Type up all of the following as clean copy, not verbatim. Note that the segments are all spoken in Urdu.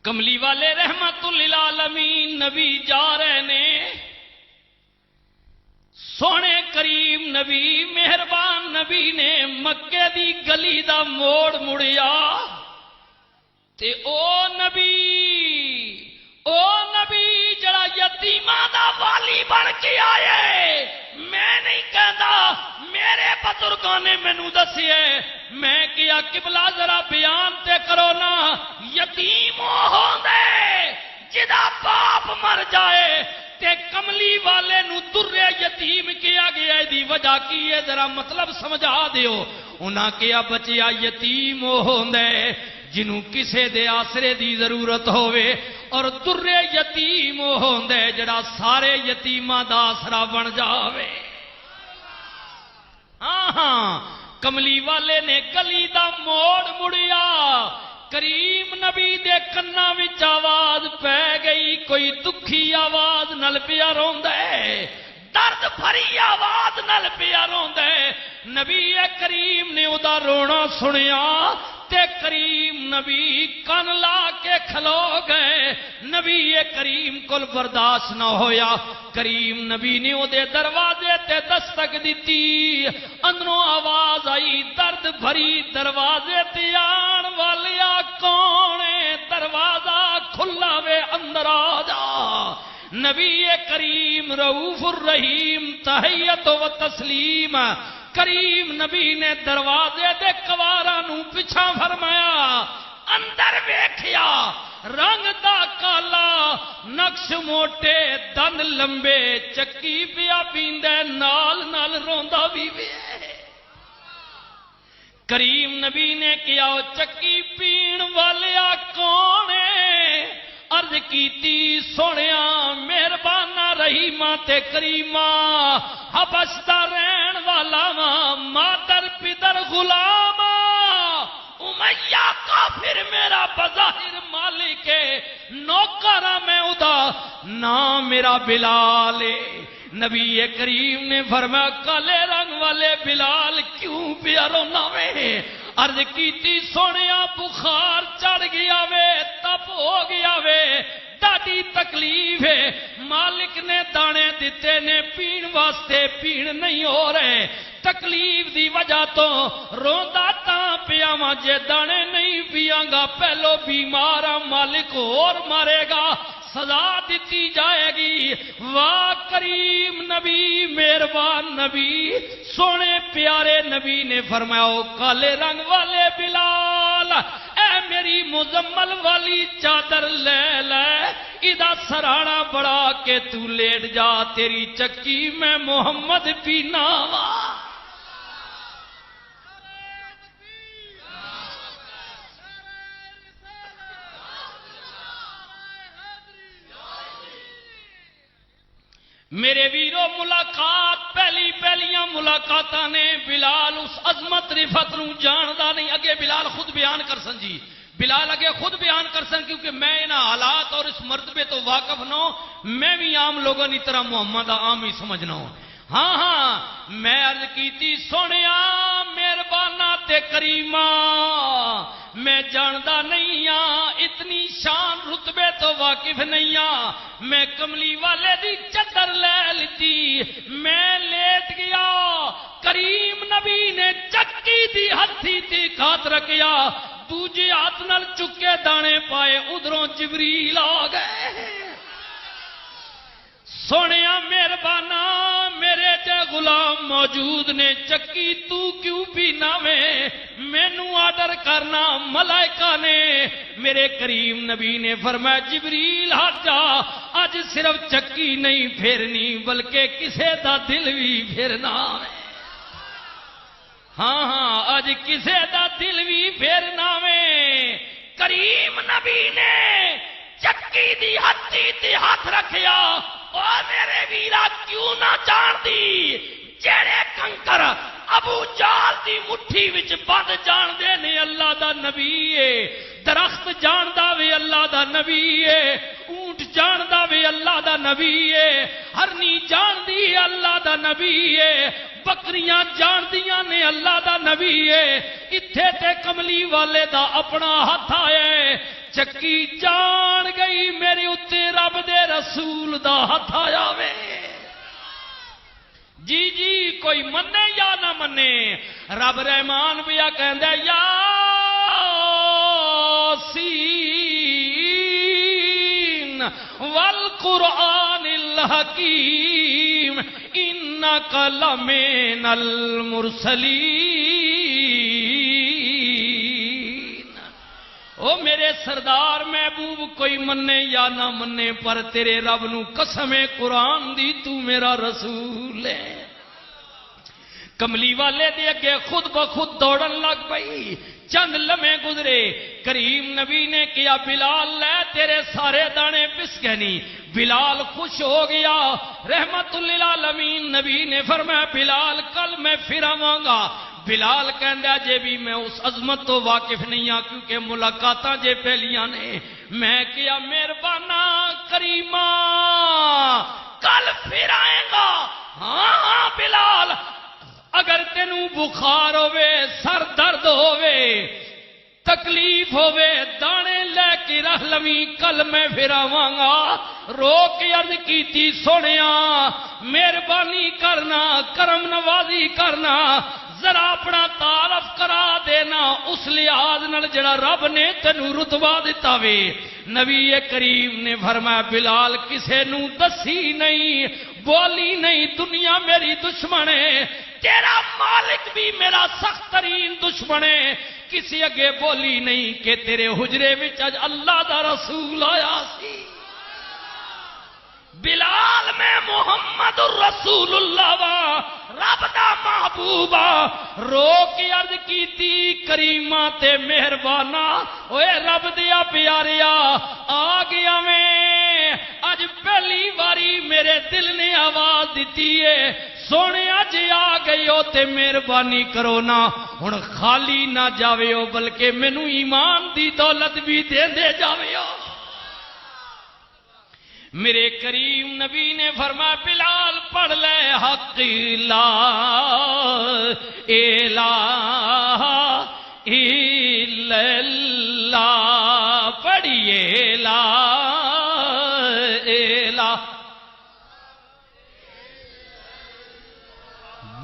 کملی والے رحمت للعالمین نبی جا رہے نے، سونے کریم نبی مہربان نبی نے مکے دی گلی دا موڑ مڑیا تے او نبی جڑا یتیماں دا والی بن کے آئے، میں نہیں کہندا میرے بزرگوں نے مینوں دسیے، میں کیا قبلہ ذرا بیان تے کرو نا، یتیم ہوندے جدا باپ مر جائے تے کملی والے نو درے یتیم کیا گیا، دی وجہ کی ہے ذرا مطلب سمجھا دیو۔ انہاں کیا بچیا یتیم ہوندے جنوں کسے دے آسرے دی ضرورت ہوئے، اور درے یتیم ہوندے جڑا سارے یتیماں دا آسرا بن جاوے۔ ہاں کملی والے نے گلی دا موڑ مڑیا، کریم نبی دے کناں وچ آواز پہ گئی، کوئی دکھی آواز نال پیا روندا ہے، درد بھری آواز نال پیا روندا ہے۔ نبی کریم نے او دا رونا سنیا تے کریم نبی کن لا کے کھلو گئے، نبی کریم کل برداشت نہ ہویا، کریم نبی نے او دے دروازے تے دستک دیتی، اندروں آواز آئی درد بھری دروازے تے آن والیا کون ہے، دروازہ کھلا وے اندر آ جا۔ نبی کریم رؤوف الرحیم تحیت و تسلیم، کریم نبی نے دروازے دے کواراں نوں پچھا فرمایا، اندر ویکھیا رنگ دا کالا، نقش موٹے دند لمبے، چکی پیا پیندے نال نال روندا بھی وے۔ کریم نبی نے کیا چکی پین والیا کون ہے، عرض کیتی سونیا مہربانہ رحیمہ تے کریمہ، حبش دا رہن والا مادر پدر غلام، امیہ کافر میرا بظاہر مالک ہے، نوکرہ میں ادا نام میرا بلال ہے۔ نبی کریم نے فرمایا کالے رنگ والے بلال کیوں پیا رونا وے، عرض کیتی سونیا بخار چڑھ گیا وے، تپ ہو گیا وے، ڈاڈی تکلیف ہے، مالک نے دانے دیتے نے پین واسطے، پین نہیں ہو رہے، تکلیف دی وجہ تو روندا تاں پیا وا، جے دانے نہیں پیاں گا پہلو بیمارا مالک اور مارے گا، سزا دیتی جائے گی۔ واہ کریم نبی مہربان نبی سونے پیارے نبی نے فرمایا کالے رنگ والے بلال، اے میری مزمل والی چادر لے لے، ادا سرانا بڑا کے تو لیٹ جا، تیری چکی میں محمد پینا وا۔ میرے ویرو ملاقات پہلیاں ملاقاتاں نے، بلال اس عظمت رفت نو جاندا نہیں، اگے بلال خود بیان کر سن جی، بلال اگے خود بیان کر سن، کیونکہ میں انہاں حالات اور اس مرتبے تو واقف نہ ہوں، میں بھی عام لوگوں کی طرح محمد عام ہی سمجھنا ہوں۔ ہاں میں عرض کیتی سونیا مہربانہ تے کریمہ، میں جاندا نہیں ہاں، اتنی شان رتبے تو واقف نہیں ہاں، میں کملی والے دی چادر لے لیتی، میں لیٹ گیا، کریم نبی نے چکی دی ہتھی تے ہاتھ رکھیا، دوجے ہاتھ نال چکے دانے پائے، ادھروں جبریل آ گئے۔ سونیا مہربانہ میرے تے غلام موجود نے، چکی تو کیوں پینا میں، مینوں آرڈر کرنا ملائکہ نے۔ میرے کریم نبی نے فرمایا جبریل ہٹ جا، اج صرف چکی نہیں پھیرنی بلکہ کسے دا دل بھی پھیرنا ہے۔ ہاں اج کسے دا دل بھی پھیرنا میں۔ کریم نبی نے چکی دی ہتھی تے ہاتھ رکھیا، او میرے ویرا کیوں نہ جان دی، جڑے کنکر ابو جال دی مٹھی وچ بند جان دے نے اللہ دا نبی ہے، درخت جاندا وے اللہ دا نبی ہے، اونٹ جاندا وے اللہ دا نبی ہے، ہرنی جاندی اللہ دا نبی ہے، بکریاں جاندیاں نے اللہ دا نبی ہے، اتھے تے کملی والے دا اپنا ہاتھ آئے، چکی جان گئی میرے اتے رب دے رسول دا ہاتھ آیا وے جی جی کوئی منے یا نہ منے رب رحمان بھی آ کہندا یاسین والقرآن الحکیم انک لمن المرسلین او میرے سردار محبوب کوئی منے یا نہ منے پر تیرے رب نو قسم قرآن دی تو میرا رسول ہے کملی والے دے اگے خود بخود دوڑن لگ پئی چند لمحے گزرے کریم نبی نے کیا بلال لے تیرے سارے دانے پس گئے بلال خوش ہو گیا رحمت للعالمین نبی نے فرمایا بلال کل میں پھر آواں گا بلال کہندا جے بھی میں اس عظمت تو واقف نہیں ہاں کیونکہ ملاقاتاں جے پہلیاں نے میں کیا مہربانہ کریمہ کل پھر آئے گا ہاں ہاں بلال اگر تینوں بخار ہوئے سر درد ہوئے تکلیف ہوئے دانے لے کے رہ لویں کل میں پھر آواں گا رو کے عرض کیتی سونیا مہربانی کرنا کرم نوازی کرنا ذرا اپنا تعارف کرا دینا اس لحاظ نال جڑا رب نے تینوں رتبہ دتا وے نبی کریم نے فرمایا بلال کسے نو دسی نہیں بولی نہیں دنیا میری دشمن ہے تیرا مالک بھی میرا سخت ترین دشمن ہے کسی اگے بولی نہیں کہ تیرے حجرے وچ اج اللہ دا رسول آیا سی بلال میں محمد الرسول اللہ وا رب دا محبوبہ رو کے عرض کیتی کریمہ تے مہربانہ اوے رب دیا پیاریا آ گیا میں اج پہلی باری میرے دل نے آواز دیتی ہے سونے اج آ گئی ہو تے مہربانی کرو نا ہن خالی نہ جاوے ہو بلکہ مینوں ایمان دی دولت بھی دے دے جاوے ہو میرے کریم نبی نے فرمایا بلال پڑھ لے حق لا الہ الا اللہ پڑھیے لا الہ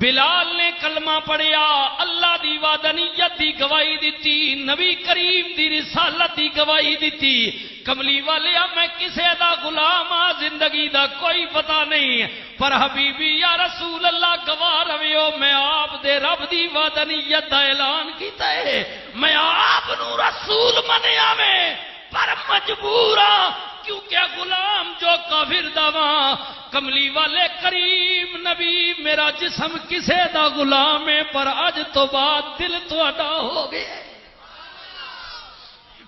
بلال نے کلمہ پڑھیا اللہ دی وحدانیت دی گواہی دیتی نبی کریم دی رسالت دی گواہی دیتی کملی والے میں کسے دا غلام ہاں زندگی دا کوئی پتہ نہیں پر حبیبی یا رسول اللہ گواہ رویو میں آپ دے رب دی وحدانیت دا اعلان کیتا ہے میں آپ نو رسول منیا میں پر مجبورا کیونکہ غلام جو کافر داواں کملی والے کریم نبی میرا جسم کسے دا غلام ہے پر اج تو بعد دل تہاڈا ہو گیا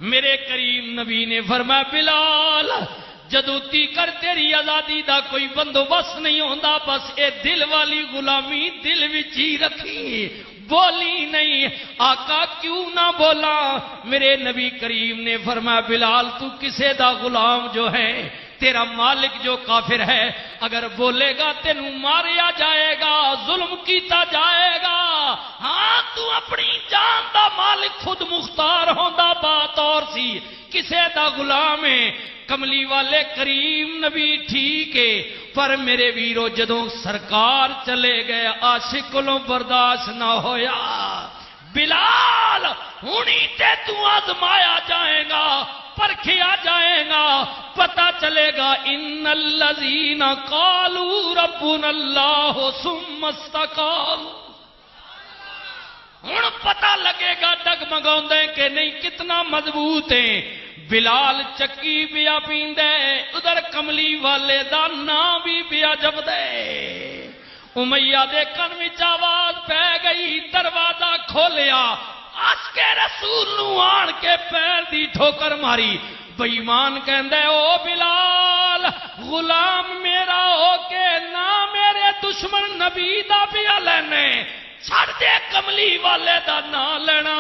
میرے کریم نبی نے فرمایا بلال جدو تیکر تیری آزادی دا کوئی بندوبست نہیں ہوندا بس اے دل والی غلامی دل وچ ہی رکھی بولی نہیں آقا کیوں نہ بولا میرے نبی کریم نے فرمایا بلال تو کسے دا غلام جو ہے تیرا مالک جو کافر ہے اگر بولے گا تینوں ماریا جائے گا ظلم کیتا جائے گا ہاں تو اپنی جان دا مالک خود مختار ہوندا بات اور سی کسے دا غلام ہے کملی والے کریم نبی ٹھیک ہے پر میرے ویرو جدوں سرکار چلے گئے عاشق کولوں برداشت نہ ہویا بلال ہونی تے تو آزمایا جائے گا پرکھیا جائے گا پتہ چلے گا ان الذین قالوا ربنا اللہ ثم استقاموا ہن پتہ لگے گا ڈگمگاؤندے کہ نہیں کتنا مضبوط ہیں بلال چکی پیا پیندے ادھر کملی والے دا نام بھی پیا جپدے امیہ دے کن وچ آواز پہ گئی دروازہ کھولیا عاشق رسول نو آن کے پیر دی ٹھوکر ماری بے ایمان کہندے او بلال غلام میرا ہو کے نہ میرے دشمن نبی دا پیا لینے چھڑ دے کملی والے دا نام لینا۔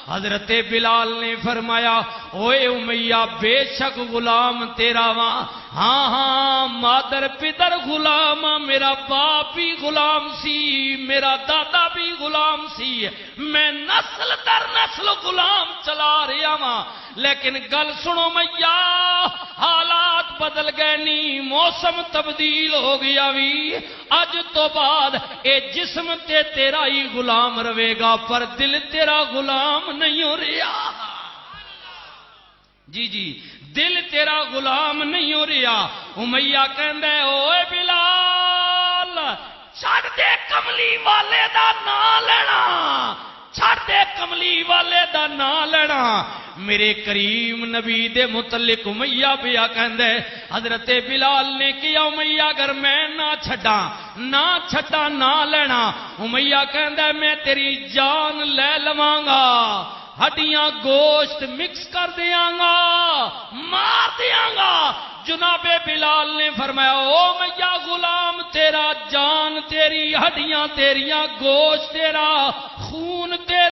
حضرت بلال نے فرمایا اوے امیہ بے شک غلام تیرا واں، ہاں ہاں مادر پدر غلام، میرا باپ بھی غلام سی، میرا دادا بھی غلام سی، میں نسل در نسل غلام چلا رہا ہاں، لیکن گل سنو میاں حالات بدل گئے نی، موسم تبدیل ہو گیا بھی، اج تو بعد اے جسم تے تیرا ہی غلام رہے گا پر دل تیرا غلام نہیں ہو رہا۔ جی جی دل تیرا غلام نہیں ہو رہا۔ امیہ کہندا ہے اوے بلال چھڑ دے کملی والے دا نام لینا، چھڑ دے کملی والے دا نام لینا۔ میرے کریم نبی دے متعلق امیہ پیا کہندا ہے حضرت بلال نے کیا امیہ اگر میں نہ چھڈا نہ لینا، امیہ کہندا ہے میں تیری جان لے لواں گا، ہڈیاں گوشت مکس کر دیاں گا، مار دیاں گا۔ جناب بلال نے فرمایا او میاں غلام تیرا جان تیری ہڈیاں تیریاں گوشت تیرا خون تیرا